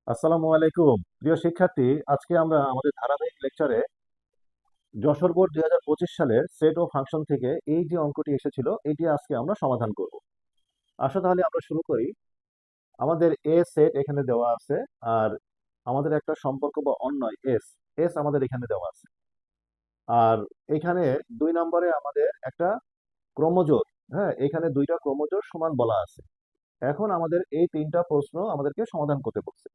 আসসালামু আলাইকুম প্রিয় শিক্ষার্থী। আজকে আমরা আমাদের ধারাবাহিক লেকচারে যশোর বোর্ড 2025 সালের সেট ও ফাংশন থেকে এই যে অঙ্কটি এসেছিল এটি আজকে আমরা সমাধান করব। আসো তাহলে আমরা শুরু করি। আমাদের এ সেট এখানে দেওয়া আছে, আর আমাদের একটা সম্পর্ক বা অন্যয় এস এস আমাদের এখানে দেওয়া আছে। আর এখানে 2 নম্বরে আমাদের একটা ক্রমজোড়, হ্যাঁ এখানে দুইটা ক্রমজোড় সমান বলা আছে। এখন আমাদের এই তিনটা প্রশ্ন আমাদেরকে সমাধান করতে বলছে।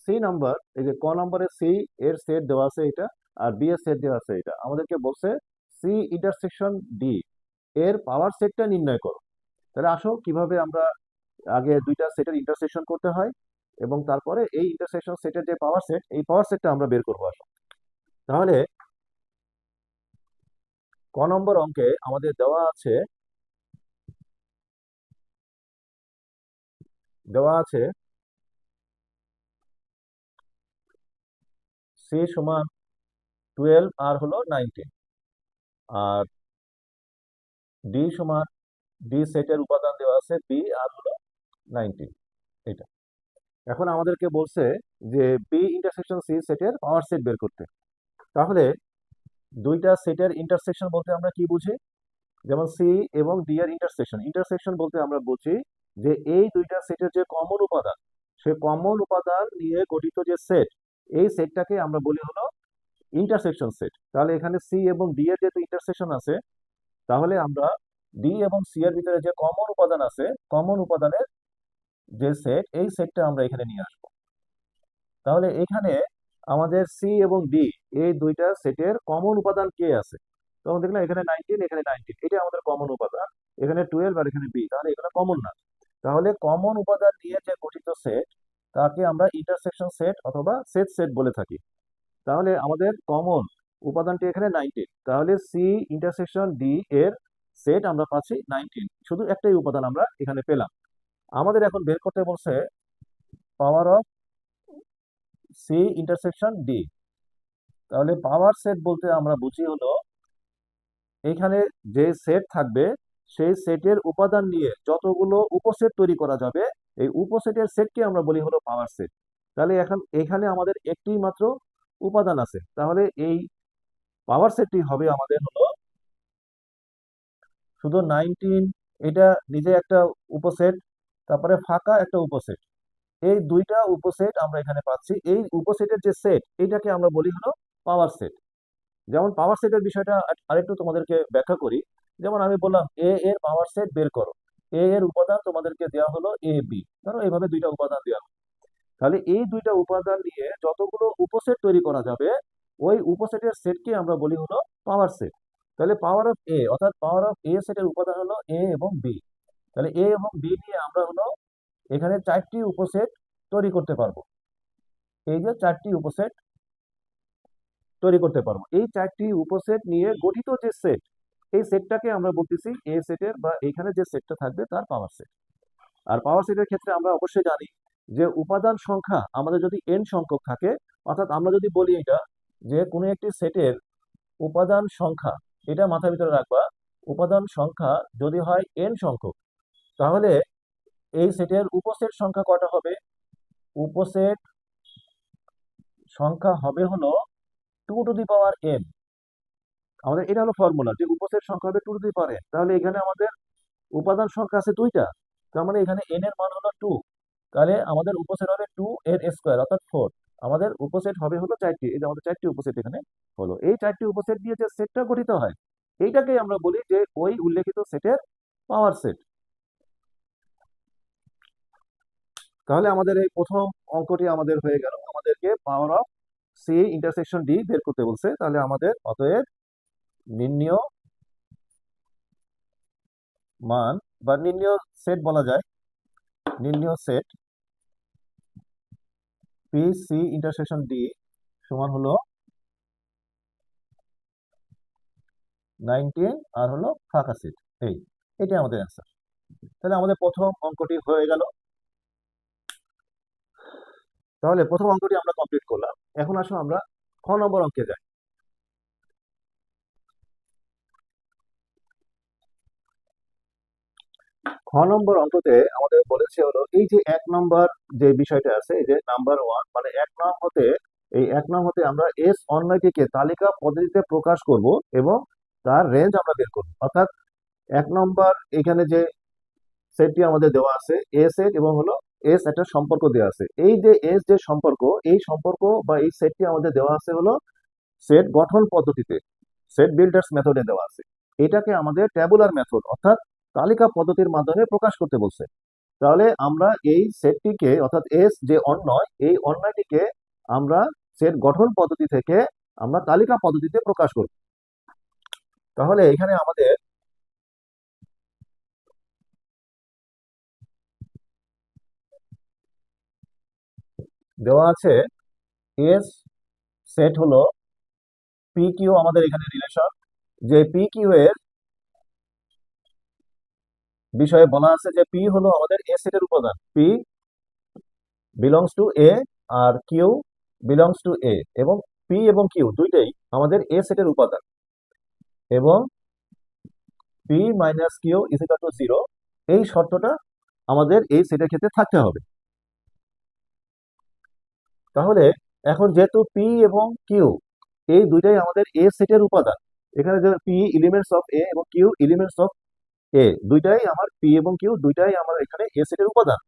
সি নাম্বার, এই যে ক নম্বরে সি এর সেট দেওয়া আছে এটা, আর বি এর সেট দেওয়া আছে এটা। আমাদেরকে বলছে সি ইন্টারসেকশন ডি এর পাওয়ার সেটটা নির্ণয় করো। তাহলে আসো কিভাবে আমরা আগে দুইটা সেটের ইন্টারসেকশন করতে হয় এবং তারপরে এই ইন্টারসেকশন সেটের যে পাওয়ার সেট, এই পাওয়ার সেটটা আমরা বের করবো। আসো তাহলে ক নম্বর অঙ্কে আমাদের দেওয়া আছে সি সমান 12 আর হলো 19, আর ডি সমান ডি সেটের উপাদান দেওয়া আছে বি আর হলো 19। এটা এখন আমাদেরকে বলছে যে বি ইন্টারসেকশন সি সেটের পাওয়ার সেট বের করতে। তাহলে দুইটা সেটের ইন্টারসেকশন বলতে আমরা কি বুঝি? যেমন সি এবং ডি এর ইন্টারসেকশন ইন্টারসেকশন বলতে আমরা বুঝি যে এই দুইটা সেটের যে কমন উপাদান, সে কমন উপাদান নিয়ে গঠিত যে সেট, এই সেটটাকে আমরা বলি হলো ইন্টারসেকশন সেট। তাহলে এখানে সি এবং ডি এর যেহেতু ইন্টারসেকশন আছে, তাহলে আমরা ডি এবং সি এর ভিতরে যে কমন উপাদান আছে, কমন উপাদানের যে সেট, এই সেটটা আমরা এখানে নিয়ে আসবো। তাহলে এখানে আমাদের সি এবং ডি এই দুইটা সেটের কমন উপাদান কে আছে? তখন দেখলাম এখানে 19, এখানে 19, এটা আমাদের কমন উপাদান। এখানে 12 আর এখানে বি, তাহলে এগুলো কমন না। তাহলে কমন উপাদান নিয়ে যে গঠিত সেট, তাকে আমরা ইন্টারসেকশন সেট অথবা সেট সেট বলে থাকি। তাহলে আমাদের কমন উপাদানটি এখানে 19, তাহলে সি ইন্টারসেকশন ডি এর সেট আমরা পাচ্ছি 19। শুধু একটাই উপাদান আমরা এখানে পেলাম। আমাদের এখন বের করতে বলছে power of C intersection D. তাহলে পাওয়ার সেট বলতে আমরা বুঝি হলো এখানে যে সেট থাকবে, সেই সেটের উপাদান নিয়ে যতগুলো উপসেট তৈরি করা যাবে, এই উপসেটের সেটকে আমরা বলি হলো পাওয়ার সেট। তাহলে এখন এখানে আমাদের একটি মাত্র উপাদান আছে, তাহলে এই পাওয়ার সেটটি হবে আমাদের হলো শুধু 19, এটা নিজে একটা উপসেট, তারপরে ফাঁকা একটা উপসেট। এই দুইটা উপসেট আমরা এখানে পাচ্ছি। এই উপসেটের যে সেট, এটাকে আমরা বলি হলো পাওয়ার সেট। যেমন পাওয়ার সেটের বিষয়টা আরেকটু তোমাদেরকে ব্যাখ্যা করি। যেমন আমি বললাম এ এর পাওয়ার সেট বের করো। এ এর উপাদান তোমাদেরকে দেওয়া হলো এ বি, ধরো এইভাবে দুইটা উপাদান দেওয়া হলো। তাহলে এই দুইটা উপাদান নিয়ে যতগুলো উপসেট তৈরি করা যাবে, ওই উপসেটের সেটকে আমরা বলি হলো পাওয়ার সেট। তাহলে পাওয়ার অফ এ, অর্থাৎ পাওয়ার অফ এ সেটের উপাদান হলো এ এবং বি। তাহলে এ এবং বি নিয়ে আমরা হলো এখানে 4টি উপসেট তৈরি করতে পারবো। এই যে 4টি উপসেট তৈরি করতে পারবো, এই 4টি উপসেট নিয়ে গঠিত যে সেট, এই সেটটাকে আমরা বলতেছি এ সেটের বা এখানে যে সেটটা থাকবে তার পাওয়ার সেট। আর পাওয়ার সেটের ক্ষেত্রে আমরা অবশ্যই জানি যে উপাদান সংখ্যা আমাদের যদি এন সংখ্যক থাকে, অর্থাৎ আমরা যদি বলি এটা যে কোনো একটি সেটের উপাদান সংখ্যা, এটা মাথার ভিতরে রাখবা, উপাদান সংখ্যা যদি হয় এন সংখ্যক, তাহলে এই সেটের উপসেট সংখ্যা কয়টা হবে? উপসেট সংখ্যা হবে হলো 2 টু দি পাওয়ার n। আমাদের এটা হলো ফর্মুলা যে উপসেট সংখ্যা হবে 2 টু দি পাওয়ার n। তাহলে এখানে আমাদের উপাদান সংখ্যা আছে দুইটা, তার মানে এখানে n এর মান হলো 2। তাহলে আমাদের উপসেট হবে 2 এর স্কোয়ার অর্থাৎ 4। আমাদের উপসেট হবে হলো 4টি, এই যে আমাদের 4টি উপসেট এখানে হলো। এই 4টি উপসেট দিয়ে যে সেটটা গঠিত হয়, এইটাকে আমরা বলি যে ওই উল্লেখিত সেটের পাওয়ার সেট। তাহলে আমাদের এই প্রথম অঙ্কটি আমাদের হয়ে গেল। আমাদেরকে power of C intersection D বের করতে বলছে। তাহলে আমাদের অতএব নির্ণেয় মান বা নির্ণেয় সেট বলা যায়, নির্ণেয় set P C intersection D সমান হলো 19 আর হলো ফাঁকা সেট। এটাই আমাদের অ্যান্সার। তাহলে আমাদের প্রথম অঙ্কটি হয়ে গেল। তাহলে প্রথম অঙ্কটি আমরা কমপ্লিট করলাম। এখন আসো আমরা খ নম্বর অঙ্কে যাই। খ নম্বর অঙ্কতে আমাদের বলেছে হলো এই যে 1 নম্বর যে বিষয়টা আছে, এই যে নাম্বার 1 মানে 1 নং হতে, এই 1 নং হতে আমরা এস অন্যটিকে তালিকা পদ্ধতিতে প্রকাশ করব এবং তার রেঞ্জ আমরা বের করব। অর্থাৎ 1 নম্বর এখানে যে সেটটি আমাদের দেওয়া আছে এ সেট এবং হলো এস একটা সম্পর্ক দেওয়া আছে। এই যে এস যে সম্পর্ক, এই সম্পর্ক বা এই সেটটি আমাদের দেওয়া আছে হলো সেট গঠন পদ্ধতিতে, সেট বিল্ডার্স মেথডে দেওয়া আছে। এটাকে আমাদের ট্যাবুলার মেথড অর্থাৎ তালিকা পদ্ধতির মাধ্যমে প্রকাশ করতে বলছে। তাহলে আমরা এই সেটটিকে অর্থাৎ এস যে অন্যয়, এই অন্যয়টিকে আমরা সেট গঠন পদ্ধতি থেকে আমরা তালিকা পদ্ধতিতে প্রকাশ করব। তাহলে এখানে আমাদের দেওয়া আছে এস সেট হলো পি কিউ, আমাদের এখানে রিলেশন যে পি কিউ এর বিষয়ে বলা আছে যে পি হলো আমাদের এ সেটের উপাদান, পি বিলংস টু এ আর কিউ বিলংস টু এ, এবং পি এবং কিউ দুইটাই আমাদের এ সেটের উপাদান, এবং P minus Q is equal to 0, এই শর্তটা আমাদের এই সেটের ক্ষেত্রে থাকতে হবে। তাহলে এখন যেহেতু পি এবং কিউ এই দুইটাই আমাদের এ সেটের উপাদান, এখানে যে পি এলিমেন্টস অফ এ এবং কিউ এলিমেন্টস অফ এ, দুইটাই আমার পি এবং কিউ দুইটাই আমার এখানে এ সেটের উপাদান।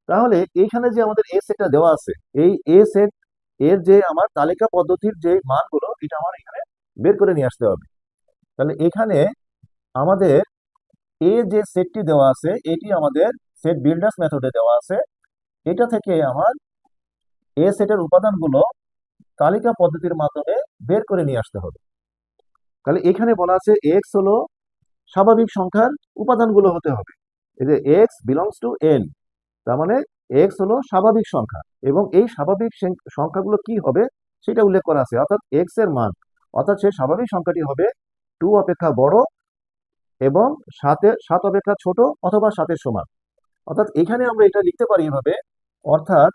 তাহলে এইখানে যে আমাদের এ সেটটা দেওয়া আছে, এই এ সেট এর যে আমার তালিকা পদ্ধতির যে মানগুলো এটা আমার এখানে বের করে নিয়ে আসতে হবে। তাহলে এখানে আমাদের এ যে সেটটি দেওয়া আছে এটি আমাদের সেট বিল্ডার্স মেথডে দেওয়া আছে, এটা থেকে আমার এ সেটের উপাদানগুলো তালিকা পদ্ধতির মাধ্যমে বের করে নিয়ে আসতে হবে। তাহলে এখানে বলা আছে এক্স হলো স্বাভাবিক সংখ্যার উপাদানগুলো হতে হবে, এই যে এক্স বিলংস টু এন, তার মানে এক্স হলো স্বাভাবিক সংখ্যা এবং এই স্বাভাবিক সংখ্যাগুলো কি হবে সেটা উল্লেখ করা আছে, অর্থাৎ এক্স এর মান, অর্থাৎ সেই স্বাভাবিক সংখ্যাটি হবে 2 অপেক্ষা বড় এবং 7 অপেক্ষা ছোট অথবা 7-এর সমান। অর্থাৎ এখানে আমরা এটা লিখতে পারি এভাবে, অর্থাৎ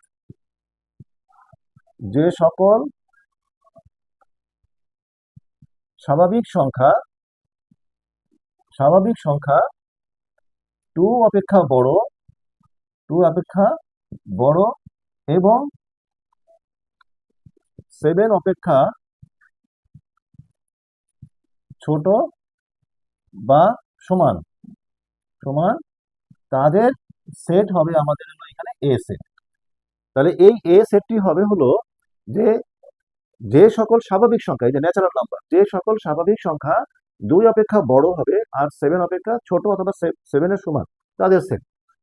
যে সকল স্বাভাবিক সংখ্যা 2 অপেক্ষা বড়, 2 অপেক্ষা বড় এবং 7 অপেক্ষা ছোট বা সমান সমান, তাদের সেট হবে আমাদের হলো এখানে এ সেট। তাহলে এই এ সেটটি হবে হলো যে যে সকল স্বাভাবিক সংখ্যা, এই যে ন্যাচারাল নাম্বার, যে সকল স্বাভাবিক সংখ্যা 2 অপেক্ষা বড় হবে আর 7 অপেক্ষা ছোট অথবা 7-এর সমান, তাদের সেট।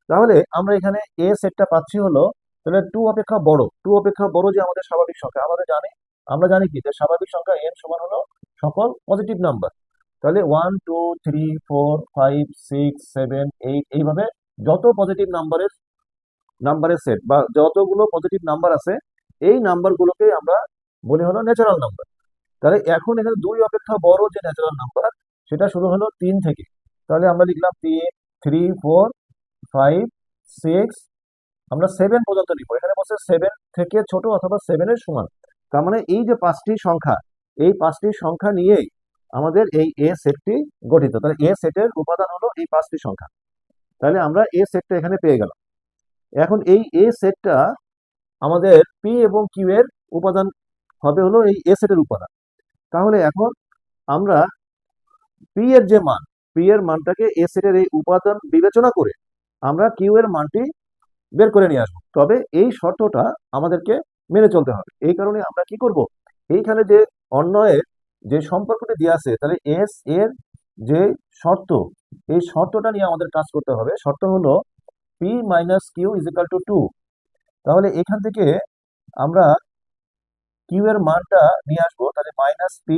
তাহলে আমরা এখানে এ সেটটা পাচ্ছি হলো, তাহলে 2 অপেক্ষা বড়, 2 অপেক্ষা বড় যে আমাদের স্বাভাবিক সংখ্যা, আমরা জানি কি যে স্বাভাবিক সংখ্যা এন সমান হলো সকল পজিটিভ নাম্বার। তাহলে 1 2 3 4 5 6 7 8 এইভাবে যত পজিটিভ নাম্বারের সেট বা যতগুলো পজিটিভ নাম্বার আছে এই নাম্বারগুলোকে আমরা বলি হলো ন্যাচারাল নাম্বার। তাহলে এখন এখানে 2 অপেক্ষা বড় যে ন্যাচারাল নাম্বার সেটা শুরু হলো 3 থেকে, তাহলে আমরা লিখলাম 3 3 4 5 6, আমরা 7 পর্যন্ত নিব, এখানে বলছে 7 থেকে ছোট অথবা 7-এর সমান। তার মানে এই যে 5টি সংখ্যা, এই 5টি সংখ্যা নিয়েই আমাদের এই এ সেটটি গঠিত। তাহলে এ সেটের উপাদান হলো এই 5টি সংখ্যা। তাহলে আমরা এ সেটটা এখানে পেয়ে গেলাম। এখন এই এ সেটটা আমাদের পি এবং কিউ এর উপাদান হবে হলো এই এ সেটের উপাদান। তাহলে এখন আমরা পি এর যে মান, পি এর মানটাকে এ সেটের এই উপাদান বিবেচনা করে আমরা কিউ এর মানটি বের করে নিয়ে আসবো, তবে এই শর্তটা আমাদেরকে মেনে চলতে হবে। এই কারণে আমরা কি করব, এইখানে যে অন্যয়ের যে সম্পর্কটি দেওয়া আছে, তাহলে এস এর যে শর্ত, এই শর্তটা নিয়ে আমাদের কাজ করতে হবে। শর্ত হলো P minus Q is equal to 2। তাহলে এখান থেকে আমরা কিউ এর মানটা নিয়ে আসবো, তাহলে মাইনাস পি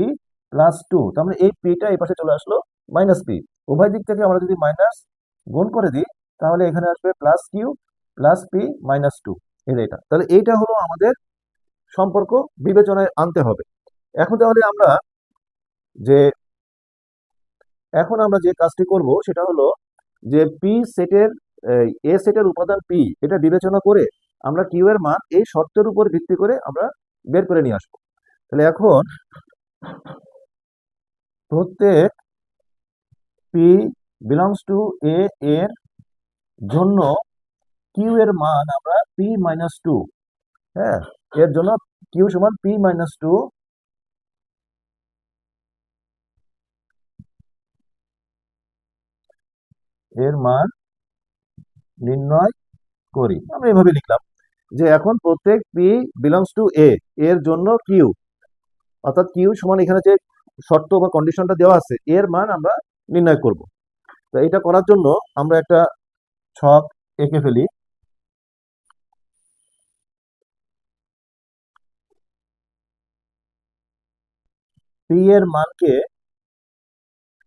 প্লাস 2, তার মানে এই পিটা এই পাশে চলে আসলো মাইনাস পি, উভয় দিক থেকে আমরা যদি মাইনাস গুণ করে দিই তাহলে এখানে আসবে plus Q plus P minus 2, এটা। তাহলে এইটা হলো আমাদের সম্পর্ক বিবেচনায় আনতে হবে। এখন তাহলে যে আমরা যে কাজটি করব সেটা হলো যে পি সেটের এ সেটের উপাদান পি এটা বিবেচনা করে আমরা কিউ এর মান এই শর্তের উপর ভিত্তি করে আমরা বের করে নিয়ে আসবো। তাহলে এখন প্রত্যেক পি বিলংস টু এ এর জন্য কিউ এর মান আমরা পি মাইনাস টু, হ্যাঁ, এর জন্য কিউ সমান পি মাইনাস টু এর মান নির্ণয় করি। আমরা এভাবে লিখলাম যে এখন প্রত্যেক পি বিলংস টু এ এর জন্য কিউ, অর্থাৎ কিউ সমান এখানে যে শর্ত বা কন্ডিশনটা দেওয়া আছে এর মান আমরা নির্ণয় করব। তো এটা করার জন্য আমরা একটা ছক এঁকে ফেলি। পি এর মানকে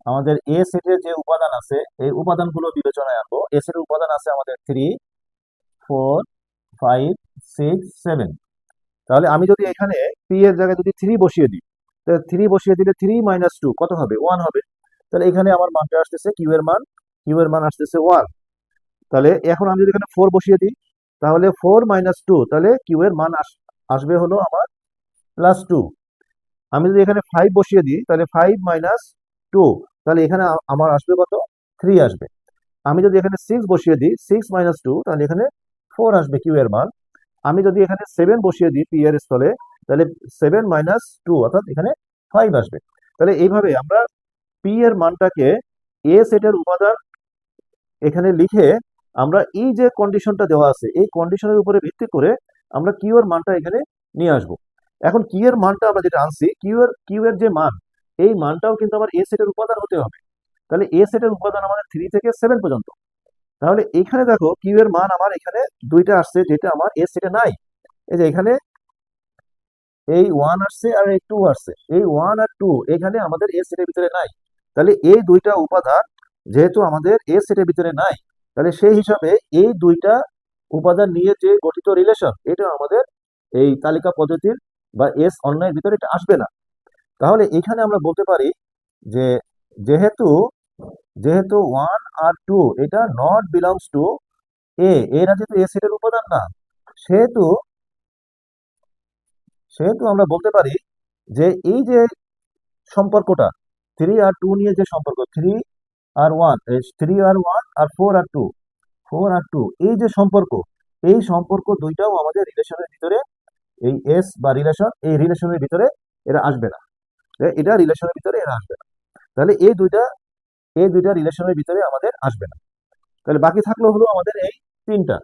আমাদের এ সেটের যে উপাদান আছে এই উপাদানগুলো বিবেচনায় আনবো। এ সেটের উপাদান আছে আমাদের 3, 4, 5, 6, 7। তাহলে আমি যদি এখানে পি এর জায়গায় যদি 3 বসিয়ে দিই, তাহলে 3 বসিয়ে দিলে 3 - 2 কত হবে? 1 হবে। তাহলে এখানে আমার মানটা আসতেছে কিউ এর মান আসতেছে 1। তাহলে এখন আমি যদি এখানে 4 বসিয়ে দিই, তাহলে 4 - 2, তাহলে কিউ এর মান আসবে হলো আমার +2। আমি যদি এখানে 5 বসিয়ে দিই, তাহলে 5 - 2, তাহলে এখানে আমার আসবে কত? 3 আসবে। আমি যদি এখানে 6 বসিয়ে দিই, 6 - 2, তাহলে এখানে 4 আসবে কিউ এর মান। আমি যদি এখানে 7 বসিয়ে দিই পি এর স্থলে, তাহলে 7 - 2, অর্থাৎ এখানে 5 আসবে। তাহলে এইভাবে আমরা পি এর মানটাকে এ সেটের উপাদান এখানে লিখে আমরা এই যে কন্ডিশনটা দেওয়া আছে এই কন্ডিশনের উপরে ভিত্তি করে আমরা কিউ এর মানটা এখানে নিয়ে আসব। এখন কিউ এর মানটা আমরা যেটা আনছি, কিউ এর যে মান, এই মানটাও কিন্তু আমার এ সেটের উপাদান হতে হবে। তাহলে এ সেটের উপাদান আমাদের 3 থেকে 7 পর্যন্ত। তাহলে এখানে দেখো কিউ এর মান আমার এখানে দুইটা আসছে যেটা আমার এ সেটে নাই। এই যে এখানে এই 1 আসছে আর এই 2 আসছে, এই 1 আর 2 এখানে আমাদের এ সেটের ভিতরে নাই। তাহলে এই দুইটা উপাদান যেহেতু আমাদের এ সেটের ভিতরে নাই, তাহলে সেই হিসাবে এই দুইটা উপাদান নিয়ে যে গঠিত রিলেশন এটা আমাদের এই তালিকা পদ্ধতির বা এস অন্যের ভিতরে এটা আসবে না। তাহলে এখানে আমরা বলতে পারি যে যেহেতু যেহেতু 1 আর 2 এটা নট বিলংস টু এ, এরা যেহেতু এ সেটের উপাদান না, সেহেতু সেহেতু আমরা বলতে পারি যে এই যে সম্পর্কটা 3 আর 2 নিয়ে যে সম্পর্ক, 3 আর 1, 3 আর 1 আর 4 আর 2, এই যে সম্পর্ক, এই সম্পর্ক দুইটাও আমাদের রিলেশনের ভিতরে, এই এস বা রিলেশন, এই রিলেশনের ভিতরে এরা আসবে না। এটা রিলেশনের ভিতরে এরা আসবে না। তাহলে এই দুইটা রিলেশনের ভিতরে আমাদের আসবে না। তাহলে বাকি থাকলো হলো আমাদের তিনটা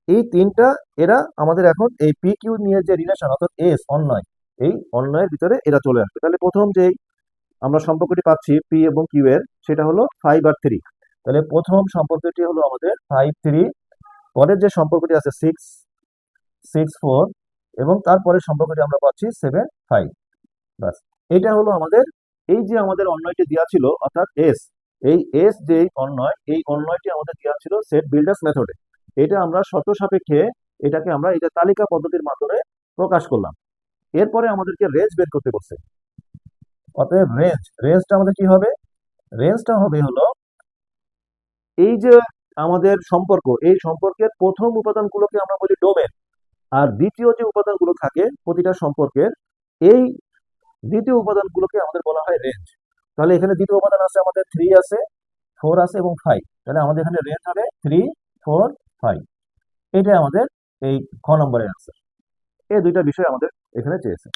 এই তিনটা এরা আমাদের এখন এই পি কিউ নিয়ে যে রিলেশন, অর্থাৎ এস অন্যয়, এই অন্যয়ের ভিতরে এরা চলে আসবে। তাহলে প্রথম যে আমরা সম্পর্কটি পাচ্ছি পি এবং কিউ এর, সেটা হলো 5 আর 3। তাহলে প্রথম সম্পর্কটি হলো আমাদের 5, 3। পরের যে সম্পর্কটি আছে 6, 6, 4, এবং তারপরের সম্পর্কটি আমরা পাচ্ছি 7, 5। বাস, এটা হলো আমাদের এই যে আমাদের অন্যয়টি দেওয়া ছিল, অর্থাৎ এস, এই এস যে অন্যয়, এই অন্যয়টি আমাদের দেওয়া ছিল সেট বিল্ডার্স মেথডে। এটা আমরা শর্ত সাপেক্ষে এটাকে আমরা এই যে তালিকা পদ্ধতির মাধ্যমে প্রকাশ করলাম। এরপরে আমাদেরকে রেঞ্জ বের করতে বলছে। অতএব রেঞ্জটা আমাদের কি হবে? রেঞ্জটা হবে হলো এই যে আমাদের সম্পর্ক, এই সম্পর্কের প্রথম উপাদানগুলোকে আমরা বলি ডোমেন, আর দ্বিতীয় যে উপাদানগুলো থাকে প্রতিটা সম্পর্কের, এই দ্বিতীয় উপাদানগুলোকে আমাদের বলা হয় রেঞ্জ। তাহলে এখানে দ্বিতীয় উপাদান আছে আমাদের 3 আছে, 4 আছে এবং 5। তাহলে আমাদের এখানে রেঞ্জ হবে 3, 4, 5। এটাই আমাদের এই খ নম্বরের আনসার। এই দুইটা বিষয় আমাদের এখানে চেয়েছে।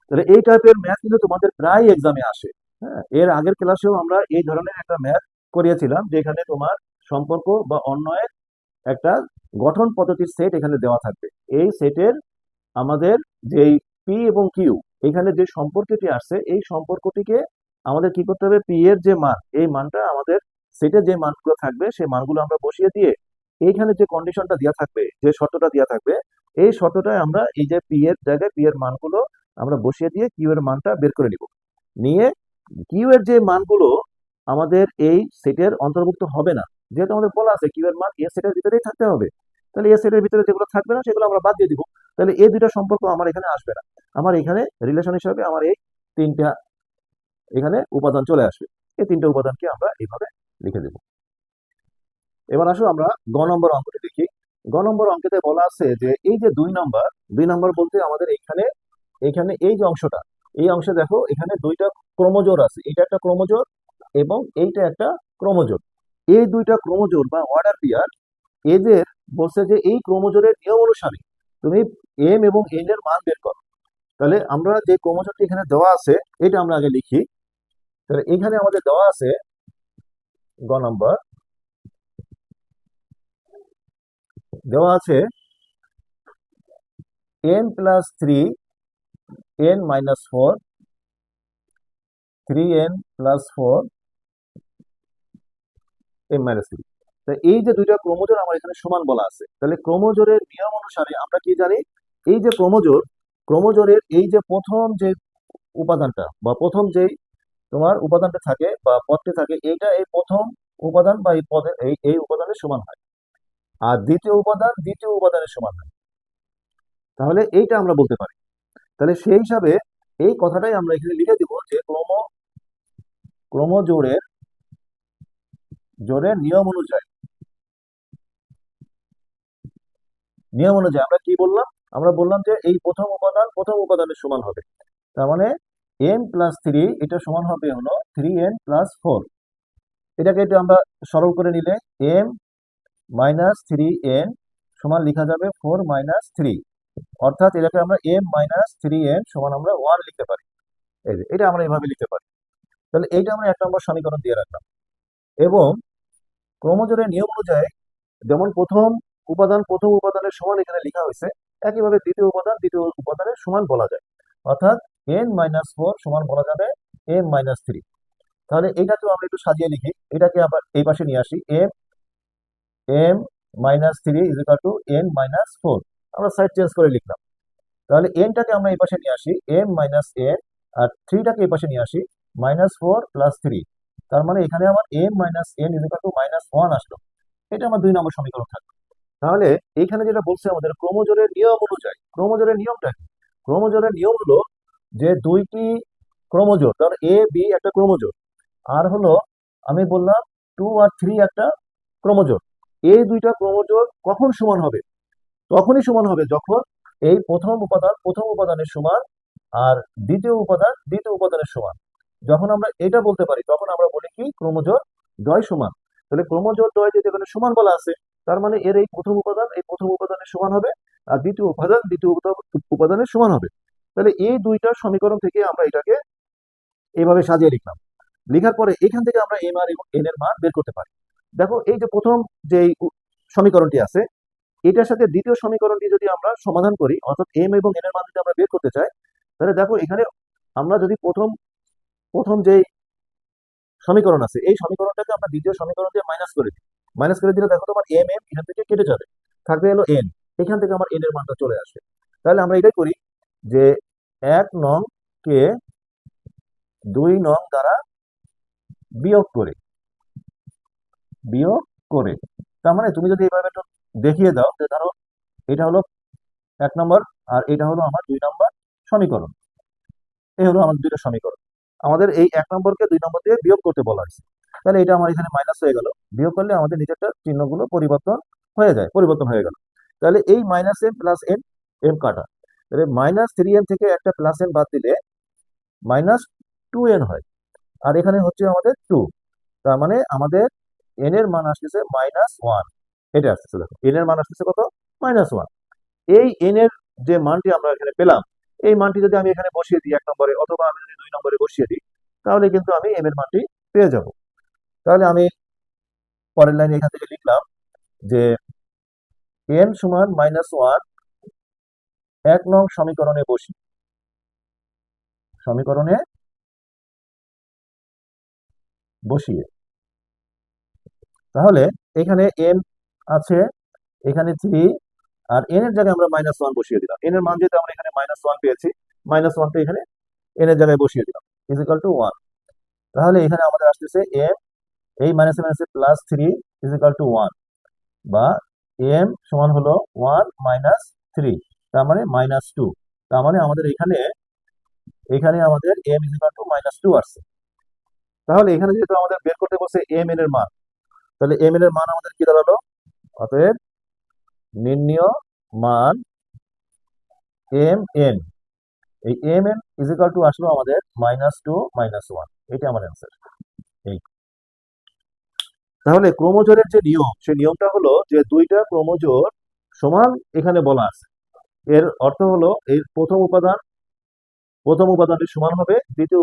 তাহলে এই টাইপের ম্যাথ কিন্তু তোমাদের প্রায় এক্সামে আসে। হ্যাঁ, এর আগের ক্লাসেও আমরা এই ধরনের একটা ম্যাথ করিয়েছিলাম, যেখানে তোমার সম্পর্ক বা অন্যয়ের একটা গঠন পদ্ধতির সেট এখানে দেওয়া থাকবে। এই সেটের আমাদের যেই পি এবং কিউ, এখানে যে সম্পর্কটি আসছে এই সম্পর্কটিকে আমাদের কি করতে হবে? পি এর যে মান, এই মানটা আমাদের সেটে যে মানগুলো থাকবে সেই মানগুলো আমরা বসিয়ে দিয়ে এইখানে যে কন্ডিশনটা দেওয়া থাকবে, যে শর্তটা দেওয়া থাকবে, এই শর্তটায় আমরা এই যে পি এর জায়গায় পি এর মানগুলো আমরা বসিয়ে দিয়ে কিউ এর মানটা বের করে নিব। নিয়ে কিউ এর যে মানগুলো আমাদের এই সেটের অন্তর্ভুক্ত হবে না, যেহেতু আমাদের বলা আছে কিউ এর মান এ সেটের ভিতরেই থাকতে হবে, তাহলে এ সেটের ভিতরে যেগুলো থাকবে না সেগুলো আমরা বাদ দিয়ে দিব। তাহলে এই দুইটা সম্পর্ক আমার এখানে আসবে না। আমার এখানে রিলেশন হিসাবে আমার এই তিনটা এখানে উপাদান চলে আসবে। এই তিনটা উপাদানকে আমরা এইভাবে লিখে দেব। এবার আসো আমরা গ নম্বর অঙ্কটি দেখি। গ নম্বর অঙ্কেতে বলা আছে যে এই যে 2 নম্বর বলতে আমাদের এখানে এখানে এই যে অংশটা, এই অংশে দেখো এখানে দুইটা ক্রোমোজোর আছে, এটা একটা ক্রোমোজোর এবং এইটা একটা ক্রোমোজোর। এই দুইটা ক্রোমোজোর বা অর্ডার পেয়ার, এদের বলছে যে এই ক্রোমোজোরের নিয়ম অনুসারে তুমি এম এবং এন এর মান বের করো। তাহলে আমরা যে ক্রোমোজোরটি এখানে দেওয়া আছে এটা আমরা আগে লিখি। তাহলে এখানে আমাদের দেওয়া আছে গ নাম্বার, দেওয়া আছে n+3 n-4 3n+4 m-3। তাই এই যে দুইটা ক্রোমোজোর আমার এখানে সমান বলা আছে, তাহলে ক্রোমোজোরের নিয়ম অনুসারে আমরা কি জানি, এই যে ক্রোমোজোরের এই যে প্রথম যে উপাদানটা বা প্রথম যেই তোমার উপাদানটা থাকে বা পদটি থাকে, এইটা এই প্রথম উপাদান বা এই পদের এই উপাদানের সমান হয়, আর দ্বিতীয় উপাদান দ্বিতীয় উপাদানের সমান হয়। তাহলে এইটা আমরা বলতে পারি। তাহলে সেই হিসাবে এই কথাটাই আমরা এখানে লিখে দিব যে ক্রোমোজোরের জোরের নিয়ম অনুযায়ী আমরা কি বললাম, আমরা বললাম যে এই প্রথম উপাদান প্রথম উপাদানের সমান হবে। তার মানে n+3 এটা সমান হবে হলো 3n+4। এটাকে একটু আমরা সরল করে নিলে m-3n সমান লেখা যাবে 4-3, অর্থাৎ এটাকে আমরা m-3n সমান আমরা 1 লিখতে পারি। এই যে এটা আমরা এভাবে লিখতে পারি। তাহলে এইটা আমরা 1 নম্বর সমীকরণ দিয়ে রাখলাম। এবং ক্রোমোজোরের নিয়ম অনুযায়ী যেমন প্রথম উপাদানের সমান এখানে লেখা হয়েছে, একইভাবে দ্বিতীয় উপাদান দ্বিতীয় উপাদানের সমান বলা যায়, অর্থাৎ n-4 সমান বলা যাবে m-3। তাহলে এটাকেও আমরা একটু সাজিয়ে লিখি, এটাকে আবার এই পাশে নিয়ে আসি, m-3 n-4, আমরা সাইড চেঞ্জ করে লিখলাম। তাহলে এনটাকে আমরা এই পাশে নিয়ে আসি m-n, আর থ্রিটাকে এই পাশে নিয়ে আসি -4 + 3। তার মানে এখানে আমার m-n আসলো। এটা আমার 2 নম্বর সমীকরণ থাকবে। তাহলে এইখানে যেটা বলছে আমাদের ক্রোমোজোরের নিয়ম অনুযায়ী, ক্রোমোজোরের নিয়মটা কি? ক্রোমোজোরের নিয়ম হলো যে দুইটি ক্রোমোজোর, ধর এ বি একটা ক্রোমোজোর, আর হলো আমি বললাম 2 আর 3 একটা ক্রোমোজোর। এই দুইটা ক্রোমোজোর কখন সমান হবে? তখনই সমান হবে যখন এই প্রথম উপাদানের সমান আর দ্বিতীয় উপাদান দ্বিতীয় উপাদানের সমান। যখন আমরা এটা বলতে পারি তখন আমরা বলি কি ক্রোমোজোর দ্বয় সমান। তাহলে ক্রোমোজোর দ্বয় যদি এখানে সমান বলা আছে, তার মানে এর এই প্রথম উপাদানের সমান হবে, আর দ্বিতীয় উপাদান দ্বিতীয় উপাদানের সমান হবে। তাহলে এই দুইটা সমীকরণ থেকে আমরা এটাকে এইভাবে সাজিয়ে লিখলাম। লেখার পরে এখান থেকে আমরা এম আর এবং এন এর মান বের করতে পারি। দেখো এই যে প্রথম যে সমীকরণটি আছে, এটার সাথে দ্বিতীয় সমীকরণটি যদি আমরা সমাধান করি, অর্থাৎ এম এবং এন এর মান যদি আমরা বের করতে চাই, তাহলে দেখো এখানে আমরা যদি প্রথম প্রথম যে সমীকরণ আছে এই সমীকরণটাকে আমরা দ্বিতীয় সমীকরণ দিয়ে মাইনাস করে দিলে দেখো তোমার এম এখান থেকে কেটে যাবে, থাকবে হলো এন। এখান থেকে আমার এন এর মানটা চলে আসবে। তাহলে আমরা এটাই করি যে 1 নং কে 2 নং দ্বারা বিয়োগ করে বিয়োগ করে তার মানে তুমি যদি এইভাবে একটু দেখিয়ে দাও যে ধরো এটা হলো 1 নম্বর আর এটা হলো আমার 2 নম্বর সমীকরণ। এই হলো আমাদের দুইটা সমীকরণ। আমাদের এই 1 নম্বরকে 2 নম্বর দিয়ে বিয়োগ করতে বলা হয়েছে। তাহলে এটা আমার এখানে মাইনাস হয়ে গেল, বিয়োগ করলে আমাদের নিচেরটা চিহ্নগুলো পরিবর্তন হয়ে গেল। তাহলে এই -m+n, এম কাটা, তাহলে -3n থেকে একটা +n বাদ দিলে -2n হয়, আর এখানে হচ্ছে আমাদের 2। তার মানে আমাদের n এর মান আসতেছে -1। এটা আসতেছে, দেখো n এর মান আসতেছে কত, -1। এই n এর যে মানটি আমরা এখানে পেলাম, এই মানটি যদি আমি এখানে বসিয়ে দিই 1 নম্বরে, অথবা আমি যদি 2 নম্বরে বসিয়ে দিই, তাহলে কিন্তু আমি m এর মানটি পেয়ে যাব। তাহলে আমি পরের লাইনে এখান থেকে লিখলাম যে n সমান -1 1 নং সমীকরণে বসিয়ে, তাহলে এখানে m আছে, এখানে 3, আর n এর জায়গায় আমরা -1 বসিয়ে দিলাম। n এর মান যেহেতু আমরা এখানে -1 পেয়েছি, -1টা এখানে n এর জায়গায় বসিয়ে দিলাম, = 1। তাহলে এখানে আমাদের আসতেছে m, এই মাইনাসে মাইনাসে +3 = 1, বা m সমান হলো 1 - 3, তার মানে -2। তার মানে আমাদের এখানে এখানে আমাদের m = -2 আসছে। তাহলে এখানে যেহেতু আমাদের বের করতে বলছে m n এর মান, তাহলে m n এর মান আমাদের কি দাঁড়ালো? অতএব নির্ণেয় মান m n, এই m n আসলো আমাদের -2 - 1। এটা আমার অ্যান্সার। এই তাহলে ক্রোমোজোরের যে নিয়ম, সেই নিয়মটা হলো যে দুইটা ক্রোমোজোর সমান এখানে বলা আছে। এর অর্থ হলো এই প্রথম উপাদানটি সমান হবে, দ্বিতীয়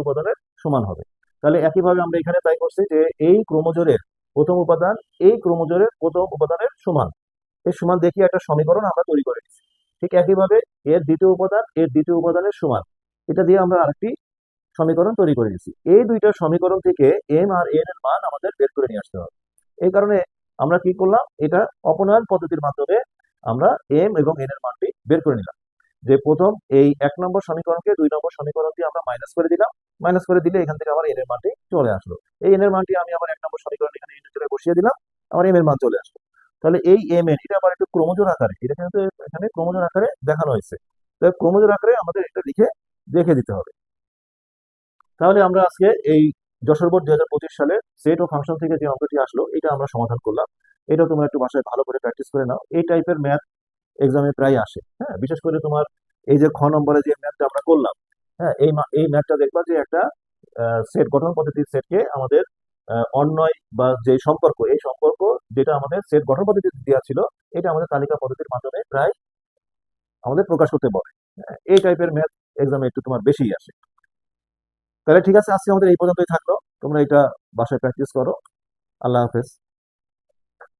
উপাদানের সমান হবে। তাহলে একইভাবে আমরা এখানে তাই করছি যে এই ক্রোমোজোরের প্রথম উপাদান এই ক্রোমোজোরের প্রথম উপাদানের সমান, এই সমান দেখিয়ে একটা সমীকরণ আমরা তৈরি করে নিচ্ছি। ঠিক একইভাবে এর দ্বিতীয় উপাদানের সমান, এটা দিয়ে আমরা আরেকটি সমীকরণ তৈরি করে নিচ্ছি। এই দুইটা সমীকরণ থেকে এম আর এন এর মান আমাদের বের করে নিয়ে আসতে হবে। এই কারণে আমরা কি করলাম, এটা অপনয়ন পদ্ধতির মাধ্যমে আমরা এম এবং এন এর মানটি বের করে নিলাম। যে প্রথম এই 1 নম্বর সমীকরণকে 2 নম্বর সমীকরণ দিয়ে আমরা মাইনাস করে দিলাম, মাইনাস করে দিলে এখান থেকে আমার এন এর মানটি চলে আসলো। এই এন এর মানটি আমি আবার 1 নম্বর সমীকরণ এখানে এন এর জায়গায় বসিয়ে দিলাম, আমার এম এর মান চলে আসলো। তাহলে এই এম এন এটা আবার একটু ক্রোমোজোর আকারে, এটা কিন্তু এখানে ক্রোমোজোর আকারে দেখানো হয়েছে। তো ক্রোমোজোর আকারে আমাদের এটা লিখে রেখে দিতে হবে। তাহলে আমরা আজকে এই যশোর বোর্ড 2025 সালের সেট ও ফাংশন থেকে যে অঙ্কটি আসলো এটা আমরা সমাধান করলাম। এটা তোমরা একটু বাসায় ভালো করে প্র্যাকটিস করে নাও। এই টাইপের ম্যাথ এক্সামে প্রায় আসে। হ্যাঁ, বিশেষ করে তোমার এই যে নম্বরে যে ম্যাথটা আমরা করলাম, হ্যাঁ, এই ম্যাথটা দেখবা যে একটা সেট গঠন পদ্ধতির সেটকে আমাদের অন্যয় বা যে সম্পর্ক, এই সম্পর্ক যেটা আমাদের সেট গঠন পদ্ধতিতে দেওয়া ছিল, এটা আমাদের তালিকা পদ্ধতির মাধ্যমে প্রায় আমাদের প্রকাশ করতে বলে। হ্যাঁ, এই টাইপের ম্যাথ এক্সামে একটু তোমার বেশি আসে। তাহলে ঠিক আছে, আজকে আমাদের এই পর্যন্তই থাকলো। তোমরা এটা বাসায় প্র্যাকটিস করো। আল্লাহ হাফেজ।